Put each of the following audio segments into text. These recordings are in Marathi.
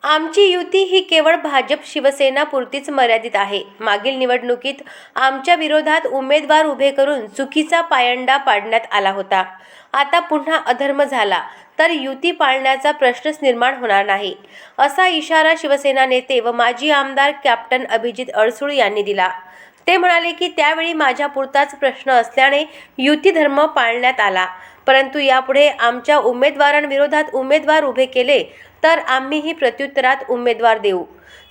आमची युती ही केवळ भाजप शिवसेना पुरतीच मर्यादित आहे. मागील निवडणुकीत आमच्या विरोधात उमेदवार उभे करून चुकीचा पायंडा पाडण्यात आला होता. आता पुन्हा अधर्म झाला तर युती पाळण्याचा प्रश्नच निर्माण होणार नाही, असा इशारा शिवसेना नेते व माजी आमदार कॅप्टन अभिजित अडसूळ यांनी दिला. ते म्हणाले की त्यावेळी माझ्यापुरताच प्रश्न असल्याने युती धर्म पाळण्यात आला, परंतु यापुढे आमच्या उमेदवारांविरोधात उमेदवार उभे केले तर आम्हीही प्रत्युत्तरात उमेदवार देऊ.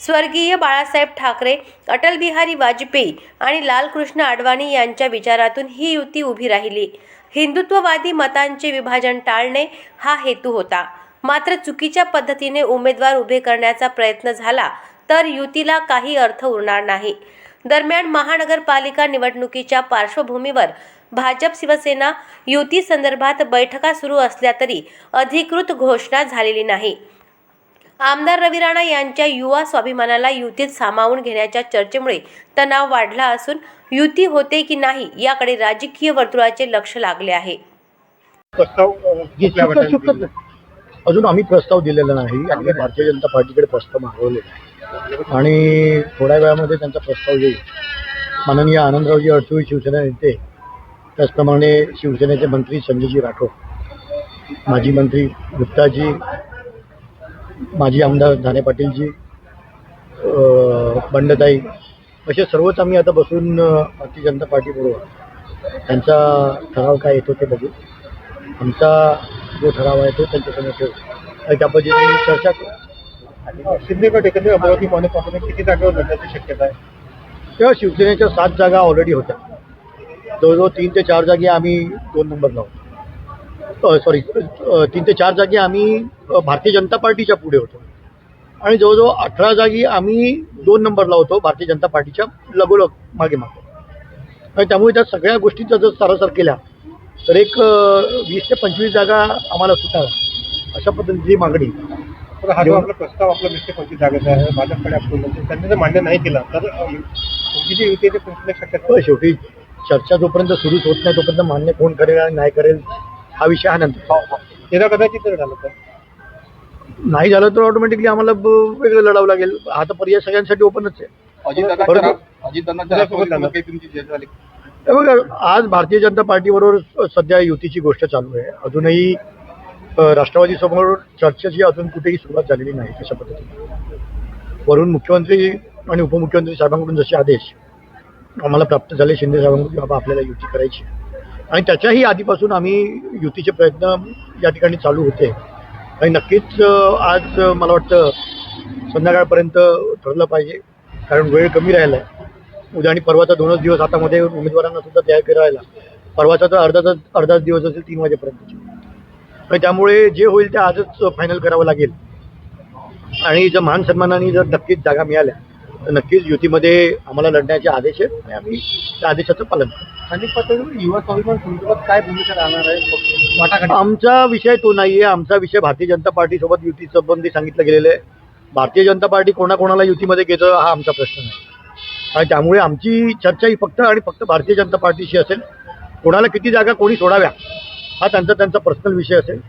स्वर्गीय बाळासाहेब ठाकरे, अटल बिहारी वाजपेयी आणि लालकृष्ण अडवाणी यांच्या विचारातून ही युती उभी राहिली. हिंदुत्ववादी मतांचे विभाजन टाळणे हा हेतू होता. मात्र चुकीच्या पद्धतीने उमेदवार उभे करण्याचा प्रयत्न झाला तर युतीला काही अर्थ उरणार नाही. दरम्यान महानगरपालिका निवडणुकीच्या पार्श्वभूमीवर भाजप शिवसेना युती संदर्भात बैठका सुरू असल्या तरी अधिकृत घोषणा झालेली नाही. आमदार रवी राणा यांच्या युवा स्वाभिमानाला युतीत सामावून घेण्याच्या चर्चेमुळे तणाव वाढला असून युती होते की नाही याकडे राजकीय वर्तुळाचे लक्ष लागले आहे. अजून आम्ही प्रस्ताव दिलेला नाही. आम्ही भारतीय जनता पार्टीकडे प्रस्ताव मागवलेला आहे आणि थोड्या वेळामध्ये त्यांचा प्रस्ताव येईल. माननीय आनंदरावजी अडसूळ शिवसेना नेते, त्याचप्रमाणे शिवसेनेचे मंत्री संजयजी राठोड, माजी मंत्री गुप्ताजी, माजी आमदार धाने पाटीलजी, बंडताई, असे सर्वच आम्ही आता बसून भारतीय जनता पार्टीबरोबर त्यांचा ठराव काय येतो ते बघू. आमचा जो ठराव आहे तो त्यांच्यासमोर ठेवू आणि त्या पद्धतीने चर्चा करू. शिंदे गट एकंदरीत अमरावती महानगरपालिकेत किती जागेवर लढण्याची शक्यता आहे? तेव्हा शिवसेनेच्या 7 जागा ऑलरेडी होत्या. जवळजवळ 3 ते 4 जागी आम्ही 2 नंबर लावतो. 3 ते 4 जागी आम्ही भारतीय जनता पार्टीच्या पुढे होतो आणि जवळजवळ 18 जागी आम्ही 2 नंबर लावतो भारतीय जनता पार्टीच्या लगोलग मागे मागे. आणि त्यामुळे त्या सगळ्या गोष्टीचा जर सारासार केल्या तर एक 20 ते 25 जागा आम्हाला सुटाव्या अशा पद्धतीची मागणी. तर हा जो आपला प्रस्ताव 20 ते 25 जागेचा आहे भाजपकडे आपण त्यांनी जर मान्य नाही केला तर तुमची जी युती आहे ते शक्यता. शेवटी चर्चा जोपर्यंत सुरूच होत नाही तोपर्यंत मान्य कोण करेल आणि नाही करेल हा विषय हा नंतर. त्याला कदाचित जर झालं तर नाही झालं तर ऑटोमॅटिकली आम्हाला वेगळं लढावं लागेल. हा तर पर्याय सगळ्यांसाठी ओपनच आहे. बघा, आज भारतीय जनता पार्टीबरोबर सध्या युतीची गोष्ट चालू आहे. अजूनही राष्ट्रवादी समोर चर्चेची अजून कुठेही सुरुवात झालेली नाही. अशा पद्धतीने वरून मुख्यमंत्री आणि उपमुख्यमंत्री साहेबांकडून जसे आदेश आम्हाला प्राप्त झाले शिंदे साहेबांकडून की बाबा आपल्याला युती करायची आणि त्याच्याही आधीपासून आम्ही युतीचे प्रयत्न या ठिकाणी चालू होते आणि नक्कीच आज मला वाटतं संध्याकाळपर्यंत ठरलं पाहिजे, कारण वेळ कमी राहिला आहे. उद्या आणि परवाचा 2च दिवस हातामध्ये उमेदवारांना सुद्धा तयार करायला. परवाचा तर अर्धाच दिवस असेल 3 वाजेपर्यंत आणि त्यामुळे जे होईल ते आजच फायनल करावं लागेल. आणि जर मान सन्मानाने जर नक्कीच जागा मिळाल्या तर नक्कीच युतीमध्ये आम्हाला लढण्याचे आदेश आहेत आणि आम्ही त्या आदेशाचं पालन करू. स्थानिक पातळीवर युवा स्वाभिमान संदर्भात काय भूमिका राहणार आहे? वाटाघाटी आमचा विषय तो नाही आहे. आमचा विषय भारतीय जनता पार्टीसोबत युती संबंधी सांगितलं गेलेलं आहे. भारतीय जनता पार्टी कोणाकोणाला युतीमध्ये घेतं हा आमचा प्रश्न नाही आणि त्यामुळे आमची चर्चा ही फक्त आणि फक्त भारतीय जनता पार्टीशी असेल. कोणाला किती जागा कोणी सोडाव्या हा त्यांचा पर्सनल विषय असेल.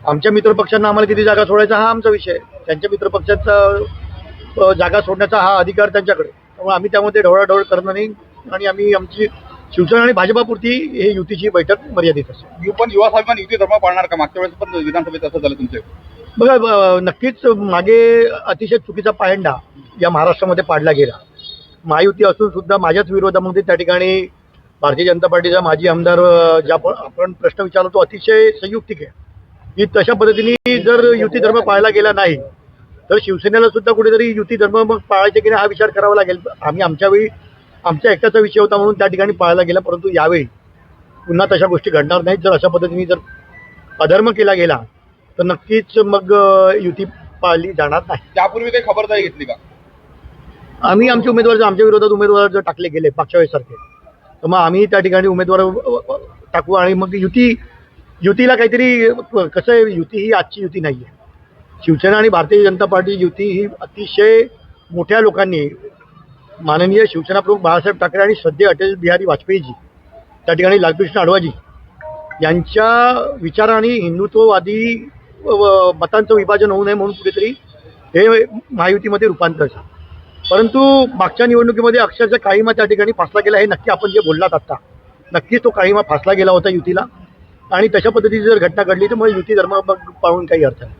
आमच्या मित्रपक्षांना आम्हाला किती जागा सोडायचा हा आमचा विषय आहे. त्यांच्या मित्रपक्षाचा जागा सोडण्याचा हा अधिकार त्यांच्याकडे. त्यामुळे आम्ही त्यामध्ये ढवळाढवळ करणार नाही आणि आम्ही आमची शिवसेना आणि भाजपापुरती हे युतीची बैठक मर्यादित असेल. पण युवा स्वाभिमान युती धर्म पाळणार का? मागच्या वेळेस पण विधानसभेत असं झालं तुमचे? बघा, नक्कीच मागे अतिशय चुकीचा पायंडा या महाराष्ट्रामध्ये पाडला गेला. महायुती असून सुद्धा माझ्याच विरोधामध्ये त्या ठिकाणी भारतीय जनता पार्टीचा माजी आमदार ज्या आपण प्रश्न विचारला तो अतिशय संयुक्तिक आहे की तशा पद्धतीने जर युती धर्म पाळला गेला नाही तर शिवसेनेला सुद्धा कुठेतरी युती धर्म मग पाळायचे की नाही हा विचार करावा लागेल. आम्ही आमच्या वेळी आमच्या एकट्याचा विषय होता म्हणून त्या ठिकाणी पाळला गेला, परंतु यावेळी पुन्हा तशा गोष्टी घडणार नाहीत. जर अशा पद्धतीने जर अधर्म केला गेला तर नक्कीच मग युती पाळली जाणार नाही. त्यापूर्वी काही खबरदारी घेतली का? आम्ही आमच्या विरोधात उमेदवार जर टाकले गेले मागच्या वेळेसारखे तर मग आम्ही त्या ठिकाणी उमेदवार टाकू आणि मग युतीला काहीतरी कसं आहे, युती ही आजची युती नाही आहे. शिवसेना आणि भारतीय जनता पार्टी युती ही अतिशय मोठ्या लोकांनी माननीय शिवसेना प्रमुख बाळासाहेब ठाकरे आणि सध्या अटल बिहारी वाजपेयीजी, त्या ठिकाणी लालकृष्ण अडवाणी यांच्या विचाराने हिंदुत्ववादी मतांचं विभाजन होऊ नये म्हणून कुठेतरी हे महायुतीमध्ये रूपांतर झालं. परंतु मागच्या निवडणुकीमध्ये अक्षरशः काळीमा त्या ठिकाणी फासला गेला, हे नक्की आपण जे बोललात आत्ता, नक्कीच तो काळीमा फासला गेला होता युतीला. आणि तशा पद्धतीची जर घटना घडली तर मग युती धर्म मग पाळून काही अर्थ नाही.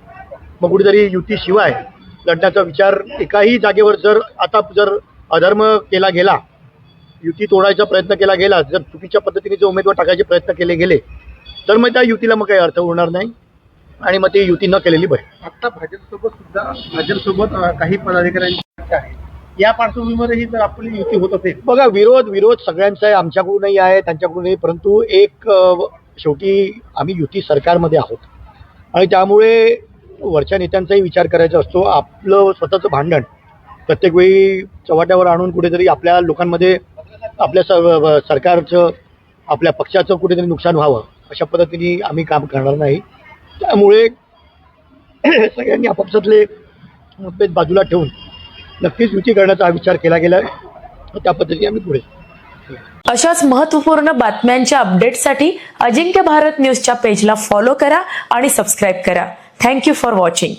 मग कुठेतरी युतीशिवाय लढण्याचा विचार एकाही जागेवर जर अधर्म केला गेला, युती तोडायचा प्रयत्न केला गेला, जर चुकीच्या पद्धतीने जे उमेदवार टाकायचे प्रयत्न केले गेले तर मग त्या युतीला मग काही अर्थ उरणार नाही आणि मग ते युती न केलेली बरी. आता भाजपसोबत काही पदाधिकाऱ्यांची चर्चा आहे. या पार्श्वभूमीवरही जर आपली युती होत असेल, बघा, विरोध सगळ्यांचा आहे, आमच्याकडूनही आहे, त्यांच्याकडूनही. परंतु शेवटी आम्ही युती सरकारमध्ये आहोत आणि त्यामुळे वरच्या नेत्यांचाही विचार करायचा असतो. आपलं स्वतःचं भांडण प्रत्येक वेळी चव्हाट्यावर आणून कुठेतरी आपल्या लोकांमध्ये आपल्या सरकारचं, आपल्या पक्षाचं कुठेतरी नुकसान व्हावं अशा पद्धतीने आम्ही काम करणार नाही. त्यामुळे सगळ्यांनी आपापसातले मतभेद बाजूला ठेवून नक्कीच युती करण्याचा विचार केला गेला आहे. त्या पद्धतीने आम्ही पुढे. अशाच महत्त्वपूर्ण बातम्यांच्या अपडेटसाठी अजिंक्य भारत न्यूजच्या पेजला फॉलो करा आणि सबस्क्राईब करा. Thank you for watching.